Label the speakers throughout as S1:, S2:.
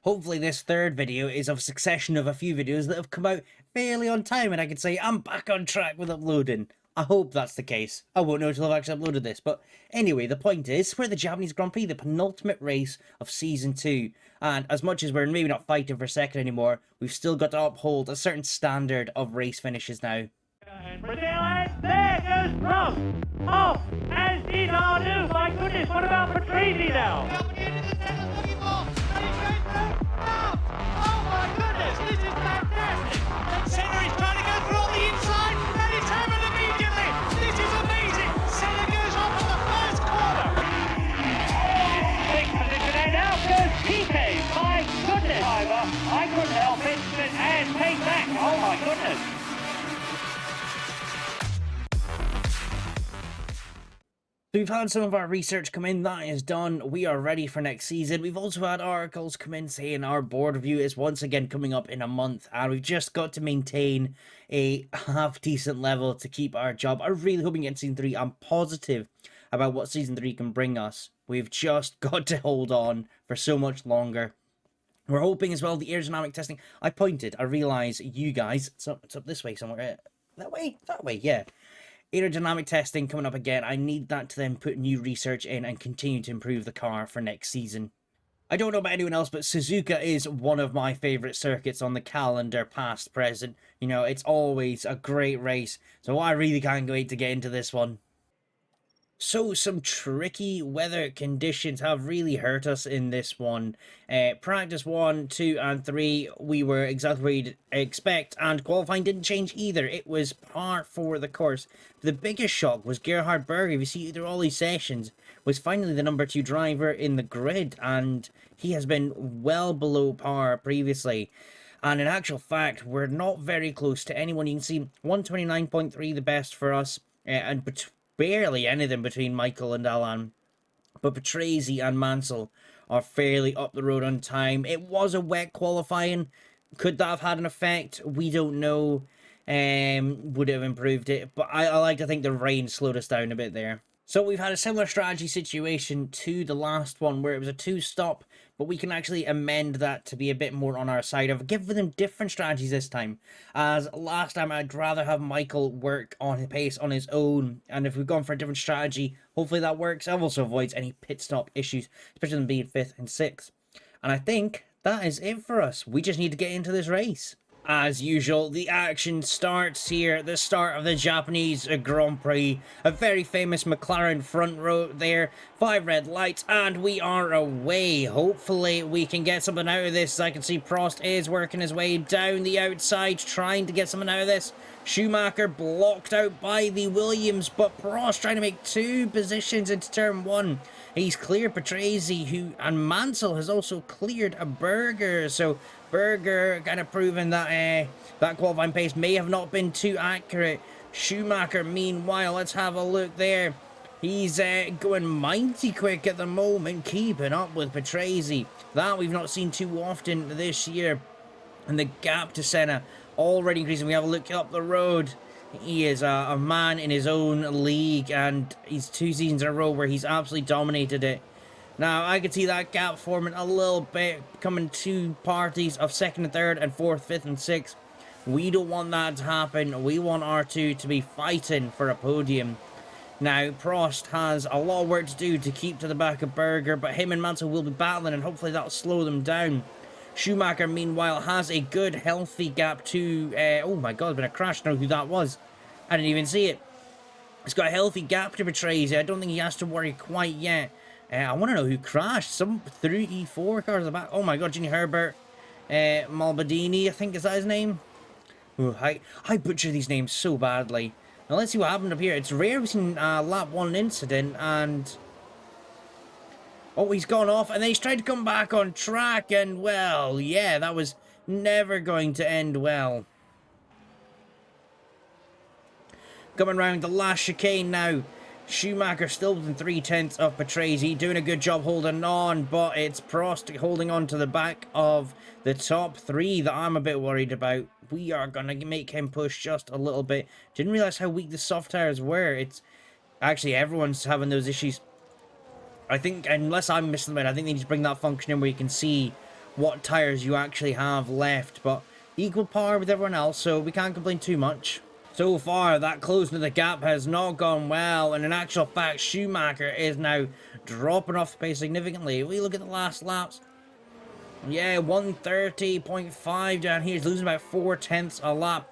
S1: Hopefully this third video is a succession of a few videos that have come out fairly on time and I can say I'm back on track with uploading. I hope that's the case. I won't know until I've actually uploaded this. But anyway, the point is, we're the Japanese Grand Prix, the penultimate race of Season 2. And as much as we're maybe not fighting for second anymore, we've still got to uphold a certain standard of race finishes now.
S2: And Brazil, and there goes Prost. Off, as did Ardu. My goodness, what about Patrese now? Oh my goodness, this is fantastic. Senna is trying to go through on the inside, and it's happened immediately. This is amazing. Senna goes off at the first corner. Big position, and out goes Piquet. My goodness, driver. I couldn't help it, and take back. Oh my goodness.
S1: So we've had some of our research come in, that is done, we are ready for next season. We've also had articles come in saying our board review is once again coming up in a month, and we've just got to maintain a half-decent level to keep our job. I'm really hoping in Season 3, I'm positive about what Season 3 can bring us. We've just got to hold on for so much longer. We're hoping as well the aerodynamic testing, I realise you guys, it's up this way somewhere, that way, yeah. Aerodynamic testing coming up again. I need that to then put new research in and continue to improve the car for next season. I don't know about anyone else, but Suzuka is one of my favourite circuits on the calendar, past, present. You know, it's always a great race, so I really can't wait to get into this one. So, some tricky weather conditions have really hurt us in this one. Practice 1, 2, and 3, we were exactly where you'd expect, and qualifying didn't change either. It was par for the course. The biggest shock was Gerhard Berger, if you see through all these sessions, was finally the number 2 driver in the grid, and he has been well below par previously. And in actual fact, we're not very close to anyone. You can see 129.3 the best for us, and barely anything between Michael and Alan, but Patrese and Mansell are fairly up the road on time. It was a wet qualifying. Could that have had an effect? We don't know. Would it have improved it? But I like to think the rain slowed us down a bit there. So we've had a similar strategy situation to the last one where it was a 2-stop, but we can actually amend that to be a bit more on our side. I've given them different strategies this time, as last time I'd rather have Michael work on his pace on his own, and if we've gone for a different strategy, hopefully that works. It also avoids any pit stop issues, especially them being 5th and 6th. And I think that is it for us. We just need to get into this race. As usual, the action starts here at the start of the Japanese Grand Prix. A very famous McLaren front row there. 5 red lights, and we are away. Hopefully, we can get something out of this. I can see Prost is working his way down the outside, trying to get something out of this. Schumacher blocked out by the Williams, but Prost trying to make 2 positions into turn 1. He's cleared Patrese, and Mansell has also cleared a Berger. So Berger kind of proving that that qualifying pace may have not been too accurate. Schumacher, meanwhile, let's have a look there. He's going mighty quick at the moment, keeping up with Patrese. That we've not seen too often this year. And the gap to Senna already increasing. We have a look up the road. He is a man in his own league, and he's 2 seasons in a row where he's absolutely dominated it. Now, I can see that gap forming a little bit, coming 2 parties of 2nd and 3rd and 4th, 5th and 6th. We don't want that to happen. We want R2 to be fighting for a podium. Now, Prost has a lot of work to do to keep to the back of Berger, but him and Mansell will be battling, and hopefully that'll slow them down. Schumacher, meanwhile, has a good, healthy gap to... oh my god, there's been a crash. I don't know who that was. I didn't even see it. He's got a healthy gap to Patrese. I don't think he has to worry quite yet. I want to know who crashed. Some 3-4 cars at the back. Oh my god, Ginny Herbert. Malbadini, I think, is that his name? Ooh, I butcher these names so badly. Now, let's see what happened up here. It's rare we've seen lap 1 incident, and... oh, he's gone off, and then he's tried to come back on track, and, well, yeah, that was never going to end well. Coming round the last chicane now. Schumacher still within 3/10 of Patrese, doing a good job holding on, but it's Prost holding on to the back of the top 3 that I'm a bit worried about. We are going to make him push just a little bit. Didn't realise how weak the soft tires were. It's actually, everyone's having those issues. I think, unless I'm missing them, I think they need to bring that function in where you can see what tires you actually have left, but equal par with everyone else, so we can't complain too much. So far, that closing of the gap has not gone well, and in actual fact, Schumacher is now dropping off the pace significantly. If we look at the last laps, yeah, 130.5 down here. He's losing about 4/10 a lap.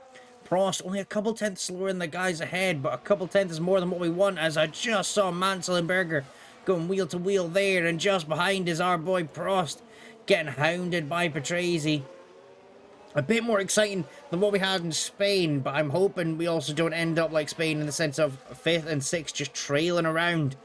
S1: Prost only a couple tenths slower than the guys ahead, but a couple tenths is more than what we want, as I just saw Mansell and Berger going wheel to wheel there, and just behind is our boy Prost getting hounded by Patrese. A bit more exciting than what we had in Spain, but I'm hoping we also don't end up like Spain in the sense of 5th and 6th just trailing around.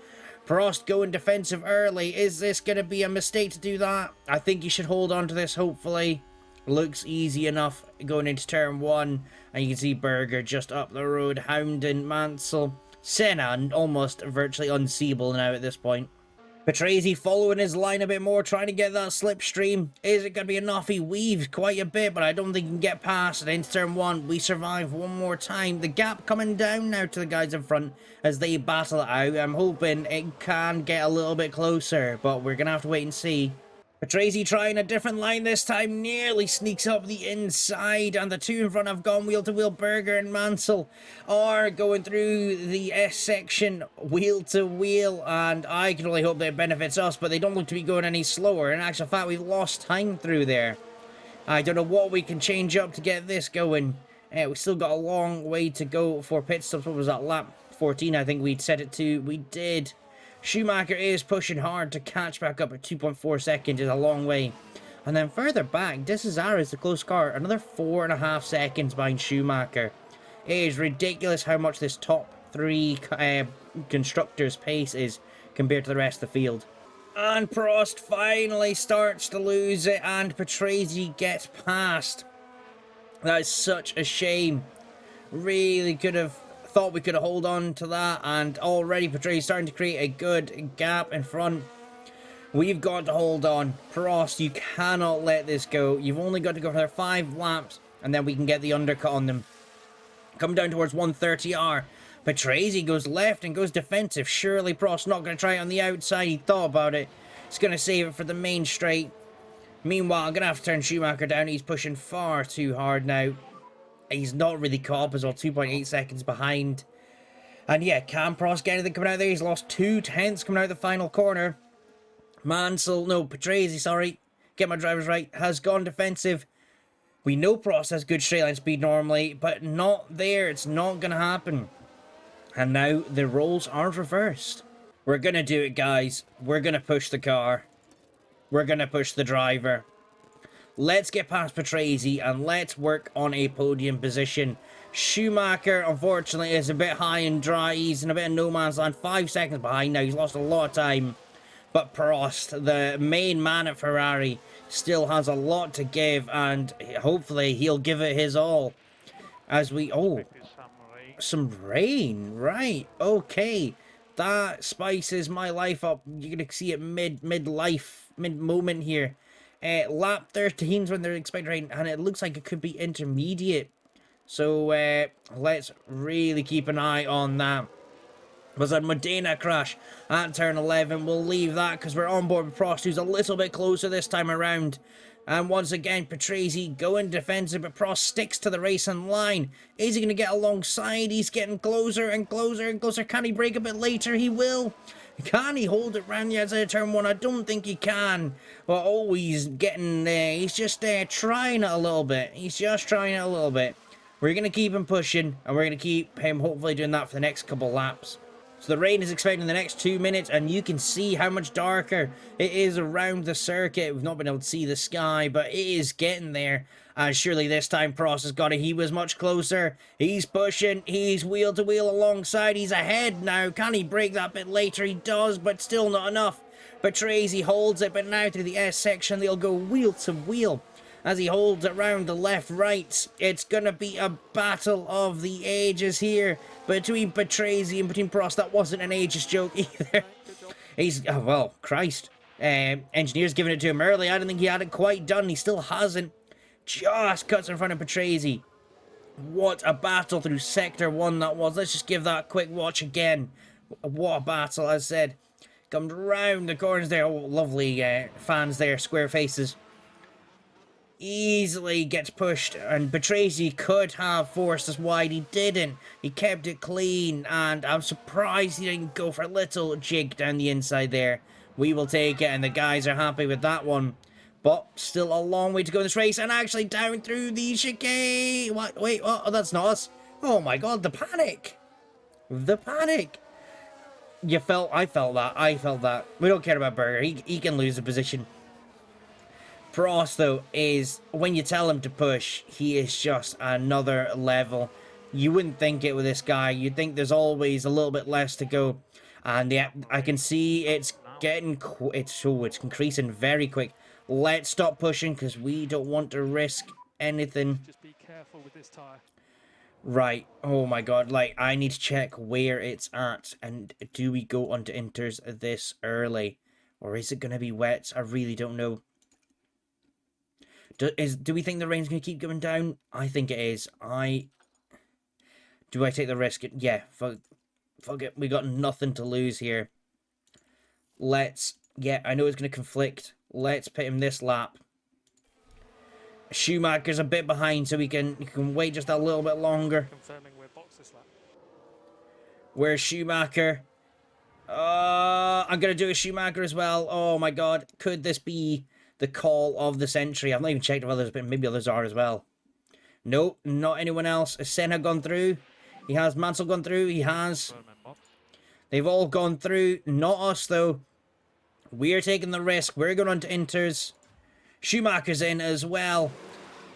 S1: Prost going defensive early. Is this going to be a mistake to do that? I think you should hold on to this, hopefully. Looks easy enough going into turn 1. And you can see Berger just up the road, hounding Mansell. Senna almost virtually unseeable now at this point. Patrese following his line a bit more, trying to get that slipstream. Is it going to be enough? He weaves quite a bit, but I don't think he can get past it. Into turn 1, we survive one more time. The gap coming down now to the guys in front as they battle it out. I'm hoping it can get a little bit closer, but we're going to have to wait and see. Patrese trying a different line this time, nearly sneaks up the inside, and the two in front have gone wheel to wheel. Berger and Mansell are going through the S section wheel to wheel, and I can only hope that it benefits us, but they don't look to be going any slower. In actual fact, we've lost time through there. I don't know what we can change up to get this going. We still got a long way to go for pit stops. What was that, lap 14 I think we'd set it to? We did. Schumacher is pushing hard to catch back up at 2.4 seconds. Is a long way. And then further back, this is the close car. Another 4.5 seconds behind Schumacher. It is ridiculous how much this top 3 constructors' pace is compared to the rest of the field. And Prost finally starts to lose it, and Patrese gets past. That is such a shame. Really could have thought we could hold on to that, and already Patrese starting to create a good gap in front. We've got to hold on. Prost, you cannot let this go. You've only got to go for their 5 laps, and then we can get the undercut on them. Come down towards 130R. Patrese goes left and goes defensive. Surely Prost not going to try it on the outside. He thought about it. He's going to save it for the main straight. Meanwhile, I'm going to have to turn Schumacher down. He's pushing far too hard now. He's not really caught up as well, 2.8 seconds behind. And yeah, can Prost get anything coming out there? He's lost 2 tenths coming out the final corner. Patrese, sorry. Get my drivers right. Has gone defensive. We know Prost has good straight line speed normally, but not there. It's not going to happen. And now the roles are reversed. We're going to do it, guys. We're going to push the car. We're going to push the driver. Let's get past Patrese and let's work on a podium position. Schumacher, unfortunately, is a bit high and dry. He's in a bit of no man's land. 5 seconds behind now. He's lost a lot of time. But Prost, the main man at Ferrari, still has a lot to give, and hopefully he'll give it his all. As we... Oh, some rain. Right. Okay. That spices my life up. You're going to see it mid-moment here. Lap 13 is when they're expecting rain, and it looks like it could be intermediate. So let's really keep an eye on that. Was a Modena crash at turn 11. We'll leave that because we're on board with Prost, who's a little bit closer this time around. And once again, Patrese going defensive, but Prost sticks to the racing line. Is he going to get alongside? He's getting closer and closer and closer. Can he brake a bit later? He will. Can he hold it round the outside of turn 1? I don't think he can. But oh, he's getting there. He's just trying it a little bit. He's just trying it a little bit. We're going to keep him pushing, and we're going to keep him hopefully doing that for the next couple laps. So the rain is expected in the next 2 minutes, and you can see how much darker it is around the circuit. We've not been able to see the sky, but it is getting there. And surely this time Prost has got it. He was much closer. He's pushing. He's wheel to wheel alongside. He's ahead now. Can he break that bit later? He does, but still not enough. Patrese holds it, but now through the S section, they'll go wheel to wheel. As he holds it round the left-right, it's going to be a battle of the ages here between Patrese and between Prost. That wasn't an ages joke either. He's, oh, well, Christ. Engineer's giving it to him early. I don't think he had it quite done. He still hasn't. Just cuts in front of Patrese. What a battle through Sector 1 that was. Let's just give that a quick watch again. What a battle, as I said. Comes round the corners there. Oh, lovely fans there, square faces. easily gets pushed, and Patrese could have forced us wide. He didn't. He kept it clean, and I'm surprised he didn't go for a little jig down the inside there. We will take it, and the guys are happy with that one. But still a long way to go in this race, and actually down through the chicane. What? Wait, oh, that's not us. Oh my god, the panic. The panic. I felt that. We don't care about Berger. He can lose the position. Prost, though, is, when you tell him to push, he is just another level. You wouldn't think it with this guy. You'd think there's always a little bit less to go. And yeah, I can see it's getting, it's increasing very quick. Let's stop pushing, because we don't want to risk anything.
S2: Just be careful with this tyre.
S1: Right, oh my god, like, I need to check where it's at, and do we go onto inters this early? Or is it going to be wet? I really don't know. Do we think the rain's going to keep going down? I think it is. Do I take the risk? Yeah, fuck it, we got nothing to lose here. Yeah, I know it's going to conflict. Let's pit him this lap. Schumacher's a bit behind, so we can wait just a little bit longer.
S2: Confirming we're box this lap.
S1: Where's Schumacher? I'm going to do a Schumacher as well. Oh my god. Could this be the call of the century? I've not even checked if others, but maybe others are as well. Nope, not anyone else. Has Senna gone through? He has. Mansell gone through? He has. They've all gone through. Not us, though. We're taking the risk. We're going on to inters. Schumacher's in as well.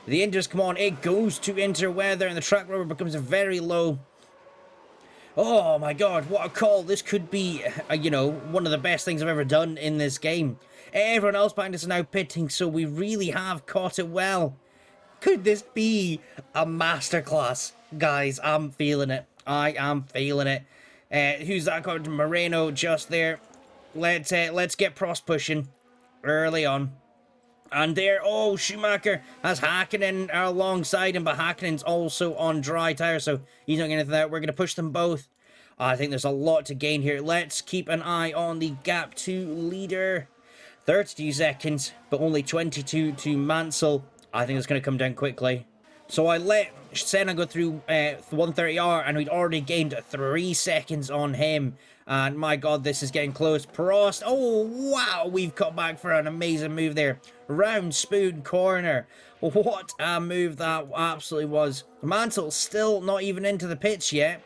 S1: The inters come on. It goes to interweather, and the track rubber becomes very low. Oh my god, what a call. This could be, you know, one of the best things I've ever done in this game. Everyone else behind us is now pitting, so we really have caught it well. Could this be a masterclass? Guys, I'm feeling it. I am feeling it. Who's that called? Moreno just there. Let's get Prost pushing early on. And there, oh, Schumacher has Hakkinen alongside him, but Hakkinen's also on dry tire, so he's not getting anything out. We're going to push them both. I think there's a lot to gain here. Let's keep an eye on the gap to leader. 32 seconds, but only 22 to Mansell. I think it's going to come down quickly. So I let Senna go through 130R, and we'd already gained 3 seconds on him. And my god, this is getting close. Prost, oh wow, we've cut back for an amazing move there. Round spoon corner. What a move that absolutely was. Mansell still not even into the pits yet.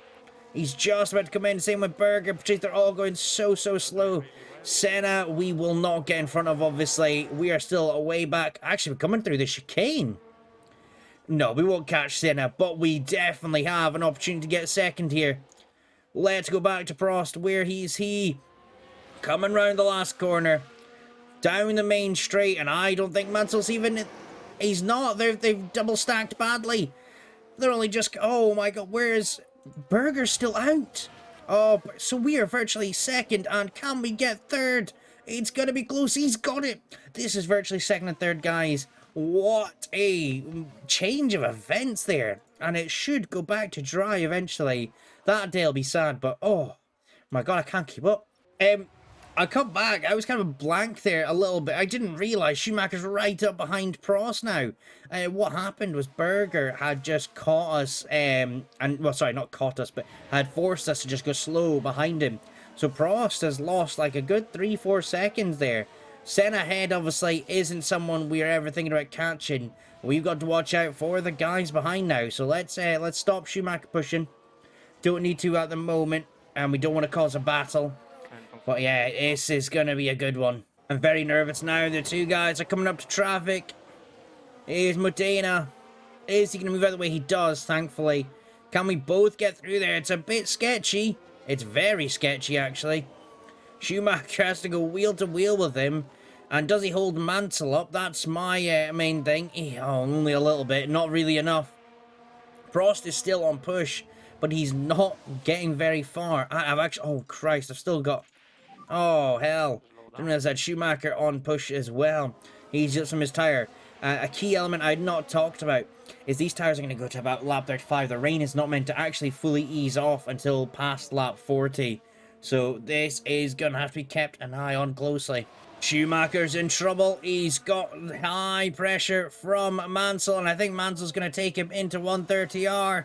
S1: He's just about to come in. Same with Berger. Patrese, they're all going so slow. Senna, we will not get in front of, obviously. We are still way back. Actually, we're coming through the chicane. No, we won't catch Senna, but we definitely have an opportunity to get second here. Let's go back to Prost. Where is he? Coming round the last corner. Down the main straight, and I don't think Mansell's even... He's not. They've double stacked badly. They're only just... Oh my god, where's... Berger's still out. Oh, so we are virtually second, and can we get third? It's going to be close. He's got it. This is virtually second and third, guys. What a change of events there. And it should go back to dry eventually. That day will be sad, but oh my god, I can't keep up. I come back. I was kind of blank there a little bit. I didn't realise Schumacher's right up behind Prost now. What happened was Berger had just caught us, well, sorry, not caught us, but had forced us to just go slow behind him. So Prost has lost like a good 3-4 seconds there. Senna ahead, obviously, isn't someone we're ever thinking about catching. We've got to watch out for the guys behind now. So let's stop Schumacher pushing. Don't need to at the moment, and we don't want to cause a battle. But yeah, this is going to be a good one. I'm very nervous now. The two guys are coming up to traffic. Here's Modena. Is he going to move out of the way? He does, thankfully. Can we both get through there? It's a bit sketchy. It's very sketchy, actually. Schumacher has to go wheel to wheel with him. And does he hold Mansell up? That's my main thing. Oh, only a little bit. Not really enough. Prost is still on push, but he's not getting very far. I've actually... Oh, Christ. I've still got... Oh, hell. Didn't realize that Schumacher on push as well. He's just from his tyre. A key element I'd not talked about is these tyres are going to go to about lap 35. The rain is not meant to actually fully ease off until past lap 40. So this is going to have to be kept an eye on closely. Schumacher's in trouble. He's got high pressure from Mansell, and I think Mansell's going to take him into 130R.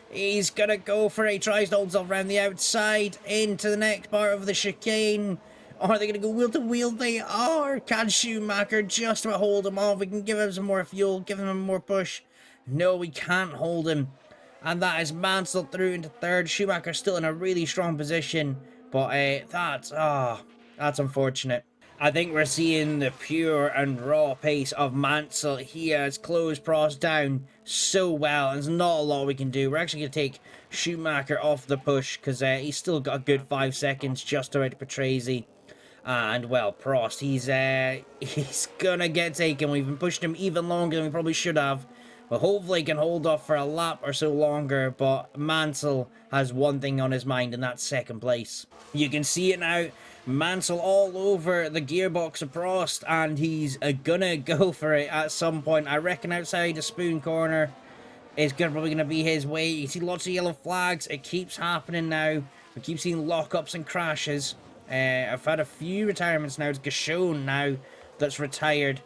S1: He's going to go for it. He tries to hold himself around the outside into the next part of the chicane. Are they going to go wheel to wheel? They are. Can Schumacher just about hold him off? We can give him some more fuel, give him more push. No, we can't hold him. And that is Mansell through into third. Schumacher still in a really strong position. But that's unfortunate. I think we're seeing the pure and raw pace of Mansell. He has closed Prost down so well, and there's not a lot we can do. We're actually going to take Schumacher off the push, because he's still got a good 5 seconds just around Patrese. And, well, Prost, he's going to get taken. We've been pushing him even longer than we probably should have. But hopefully he can hold off for a lap or so longer. But Mansell has one thing on his mind, and that's second place. You can see it now. Mansell all over the gearbox of Prost, and he's gonna go for it at some point. I reckon outside the spoon corner is probably gonna be his way. You see lots of yellow flags. It keeps happening now. We keep seeing lockups and crashes. I've had a few retirements now. It's Gashon now that's retired.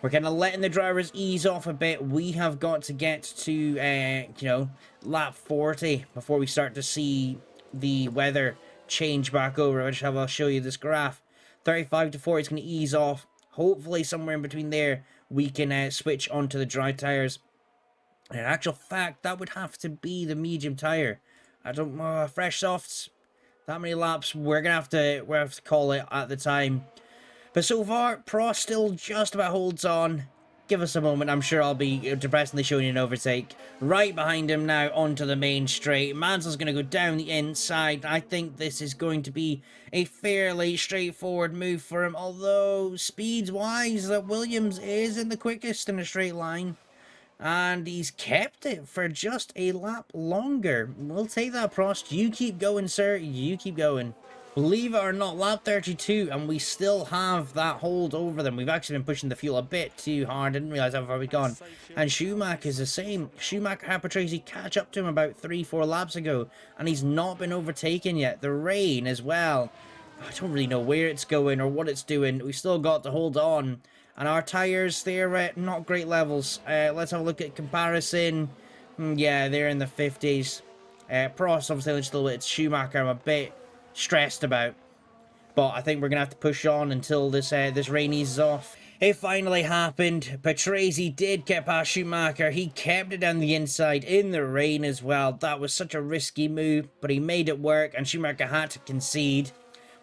S1: We're kind of letting the drivers ease off a bit. We have got to get to, lap 40 before we start to see the weather change back over. I'll show you this graph. 35 to 40 is going to ease off. Hopefully somewhere in between there we can switch onto the dry tires. And in actual fact, that would have to be the medium tire. I don't know, fresh softs. That many laps, we're have to call it at the time. But so far, Prost still just about holds on. Give us a moment, I'm sure I'll be depressingly showing you an overtake. Right behind him now onto the main straight. Mansell's going to go down the inside. I think this is going to be a fairly straightforward move for him. Although, speeds-wise, that Williams isn't the quickest in a straight line. And he's kept it for just a lap longer. We'll take that, Prost. You keep going, sir. You keep going. Believe it or not, lap 32, and we still have that hold over them. We've actually been pushing the fuel a bit too hard. Didn't realise how far we've gone. And Schumacher's the same. Schumacher had Patrese catch up to him about 3-4 laps ago, and he's not been overtaken yet. The rain as well. I don't really know where it's going or what it's doing. We've still got to hold on. And our tyres, they're at not great levels. Let's have a look at comparison. Yeah, they're in the 50s. Prost, obviously, just a little bit. Schumacher, I'm a bit stressed about. But I think we're going to have to push on until this rain eases off. It finally happened. Patrese did get past Schumacher. He kept it down the inside in the rain as well. That was such a risky move, but he made it work, and Schumacher had to concede.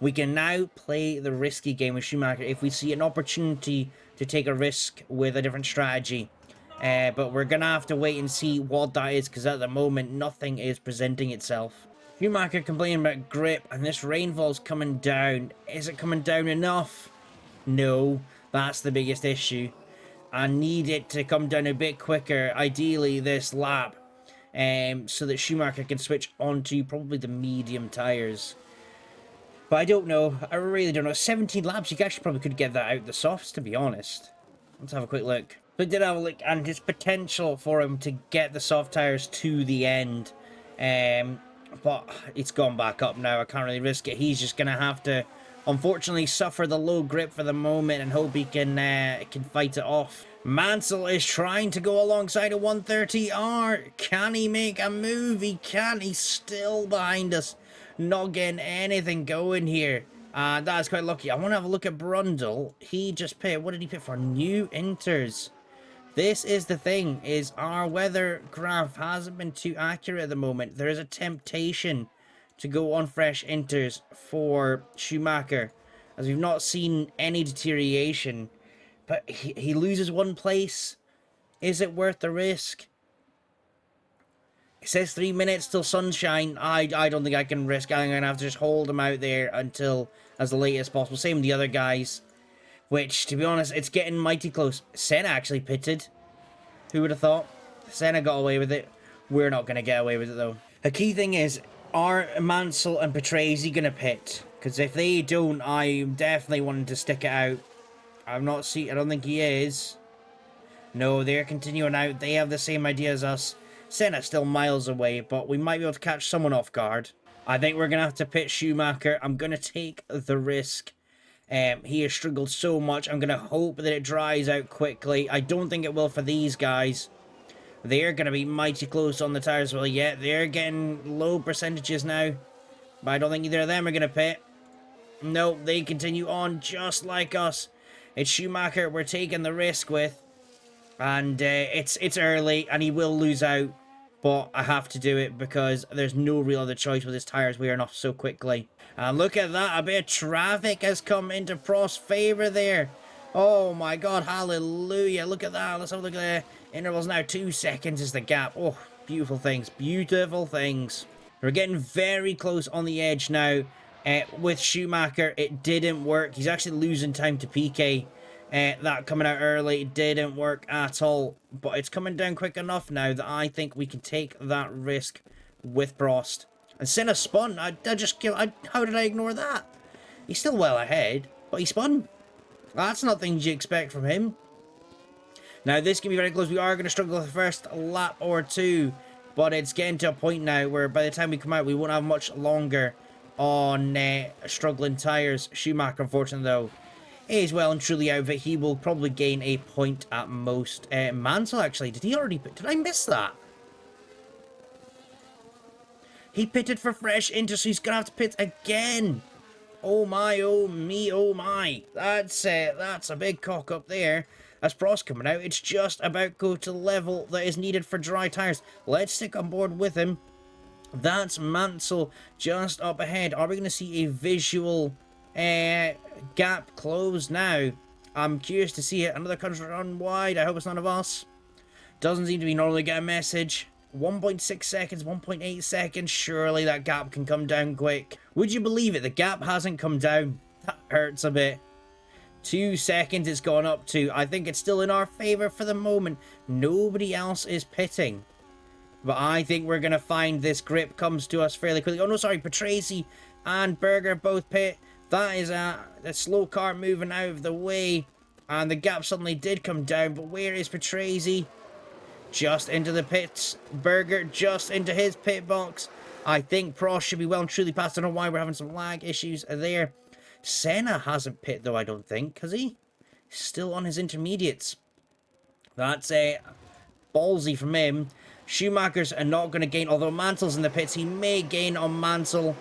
S1: We can now play the risky game with Schumacher if we see an opportunity to take a risk with a different strategy. But we're going to have to wait and see what that is, because at the moment, nothing is presenting itself. Schumacher complaining about grip, and this rainfall's coming down. Is it coming down enough? No, that's the biggest issue. I need it to come down a bit quicker, ideally this lap, so that Schumacher can switch onto probably the medium tyres. But I don't know. I really don't know. 17 laps, you actually probably could get that out the softs, to be honest. Let's have a quick look. We did have a look, and there's potential for him to get the soft tyres to the end. But it's gone back up now. I can't really risk it. He's just going to have to, unfortunately, suffer the low grip for the moment and hope he can fight it off. Mansell is trying to go alongside a 130R. Can he make a move? He can. He's still behind us. Not getting anything going here. That's quite lucky. I want to have a look at Brundle. He just picked, what did he pick for? New inters. This is the thing, is our weather graph hasn't been too accurate at the moment. There is a temptation to go on fresh inters for Schumacher, as we've not seen any deterioration. But he loses one place. Is it worth the risk? It says 3 minutes till sunshine. I don't think I can risk. I'm going to have to just hold him out there until as late as possible. Same with the other guys. Which, to be honest, it's getting mighty close. Senna actually pitted. Who would have thought? Senna got away with it. We're not going to get away with it, though. The key thing is, are Mansell and Patrese going to pit? Because if they don't, I'm definitely wanting to stick it out. I don't think he is. No, they're continuing out. They have the same idea as us. Senna's still miles away, but we might be able to catch someone off guard. I think we're going to have to pit Schumacher. I'm going to take the risk. He has struggled so much. I'm going to hope that it dries out quickly. I don't think it will for these guys. They're going to be mighty close on the tires. Well, yeah, they're getting low percentages now. But I don't think either of them are going to pit. No, they continue on just like us. It's Schumacher we're taking the risk with. And it's early, and he will lose out. But I have to do it because there's no real other choice with his tyres wearing off so quickly. And look at that, a bit of traffic has come into Prost's favour there. Oh my god, hallelujah. Look at that. Let's have a look at the intervals now. 2 seconds is the gap. Oh, beautiful things. Beautiful things. We're getting very close on the edge now. With Schumacher, it didn't work. He's actually losing time to Piquet. That coming out early didn't work at all. But it's coming down quick enough now that I think we can take that risk with Prost. And Senna spun. How did I ignore that? He's still well ahead, but he spun. That's not things you expect from him. Now, this can be very close. We are going to struggle with the first lap or two. But it's getting to a point now where by the time we come out, we won't have much longer on struggling tyres. Schumacher, unfortunately, though, is well and truly out of it. He will probably gain a point at most. Mansell, actually, did I miss that? He pitted for fresh into, so he's going to have to pit again. Oh my, oh me, oh my. That's a big cock up there. As Prost coming out, it's just about go to the level that is needed for dry tyres. Let's stick on board with him. That's Mansell just up ahead. Are we going to see a visual gap close now? I'm curious to see it. Another country run wide. I hope it's none of us. Doesn't seem to be normally get a message. 1.6 seconds, 1.8 seconds. Surely that gap can come down quick. Would you believe it? The gap hasn't come down. That hurts a bit. 2 seconds it's gone up to. I think it's still in our favour for the moment. Nobody else is pitting. But I think we're going to find this grip comes to us fairly quickly. Oh no, sorry. Patrese and Berger both pit. That is a slow car moving out of the way. And the gap suddenly did come down. But where is Patrese? Just into the pits. Berger just into his pit box. I think Prost should be well and truly past. I don't know why we're having some lag issues there. Senna hasn't pit though, I don't think. Has he? Still on his intermediates. That's ballsy from him. Schumacher's are not going to gain. Although Mansell's in the pits, he may gain on Mansell.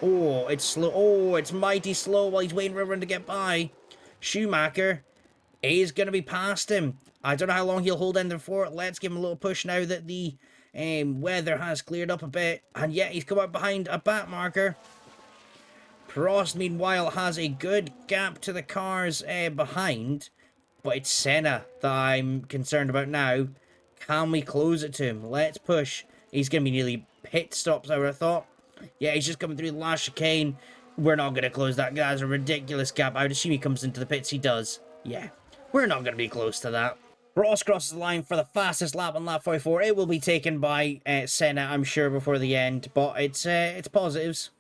S1: Oh, it's slow. Oh, it's mighty slow while he's waiting for everyone to get by. Schumacher is going to be past him. I don't know how long he'll hold in there for. Let's give him a little push now that the weather has cleared up a bit. And yet he's come up behind a back marker. Prost, meanwhile, has a good gap to the cars behind. But it's Senna that I'm concerned about now. Can we close it to him? Let's push. He's going to be nearly pit stops, I would have thought. Yeah, he's just coming through the last chicane. We're not going to close that. That's a ridiculous gap. I would assume he comes into the pits. He does. Yeah, we're not going to be close to that. Prost crosses the line for the fastest lap on lap 44. It will be taken by Senna, I'm sure, before the end. But it's positives.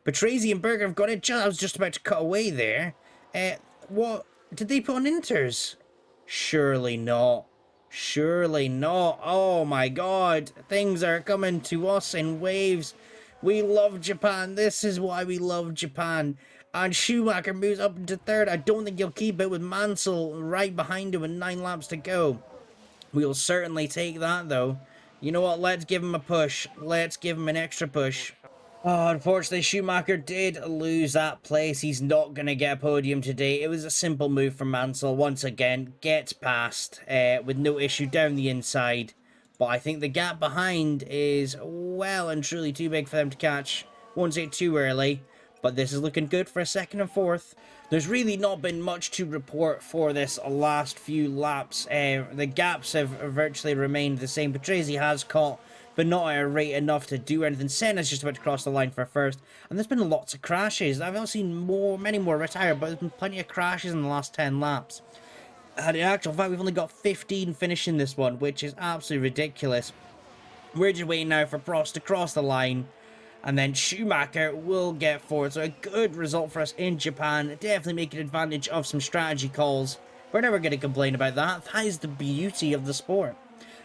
S1: Patrese and Berger have got it. I was just about to cut away there. What? Did they put on inters? Surely not. Surely not. Oh my god. Things are coming to us in waves. We love Japan. This is why we love Japan. And Schumacher moves up into third. I don't think he'll keep it with Mansell right behind him with 9 laps to go. We'll certainly take that though. You know what? Let's give him a push. Let's give him an extra push. Oh, unfortunately, Schumacher did lose that place. He's not going to get a podium today. It was a simple move from Mansell. Once again, gets past with no issue down the inside. But I think the gap behind is well and truly too big for them to catch. Won't say it too early, but this is looking good for a second and fourth. There's really not been much to report for this last few laps. The gaps have virtually remained the same. Patrese has caught, but not at a rate enough to do anything. Senna's just about to cross the line for first. And there's been lots of crashes. I've not seen many more retire, but there's been plenty of crashes in the last 10 laps. And in actual fact, we've only got 15 finishing this one, which is absolutely ridiculous. We're just waiting now for Prost to cross the line. And then Schumacher will get forward. So a good result for us in Japan. Definitely making advantage of some strategy calls. We're never going to complain about that. That is the beauty of the sport.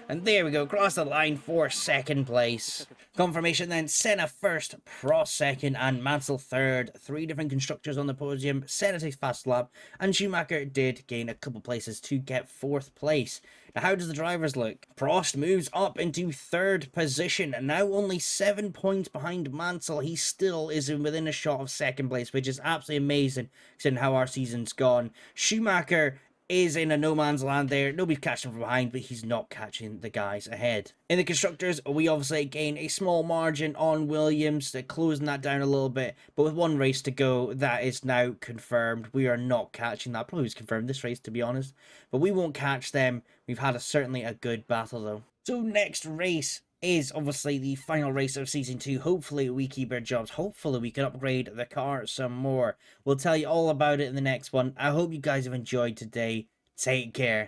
S1: And there we go, across the line for second place. Confirmation then, Senna first, Prost second, and Mansell third. 3 different constructors on the podium. Senna takes fast lap, and Schumacher did gain a couple places to get 4th place. Now, how does the drivers look? Prost moves up into 3rd position, and now only 7 points behind Mansell. He still is within a shot of 2nd place, which is absolutely amazing, considering how our season's gone. Schumacher is in a no man's land there. Nobody's catching from behind, but he's not catching the guys ahead. In the constructors, we obviously gain a small margin on Williams. They're closing that down a little bit, but with 1 race to go, that is now confirmed. We are not catching that. Probably was confirmed this race, to be honest, but we won't catch them. We've had certainly a good battle though. So next race is obviously the final race of season 2. Hopefully we keep our jobs. Hopefully we can upgrade the car some more. We'll tell you all about it in the next one. I hope you guys have enjoyed today. Take care.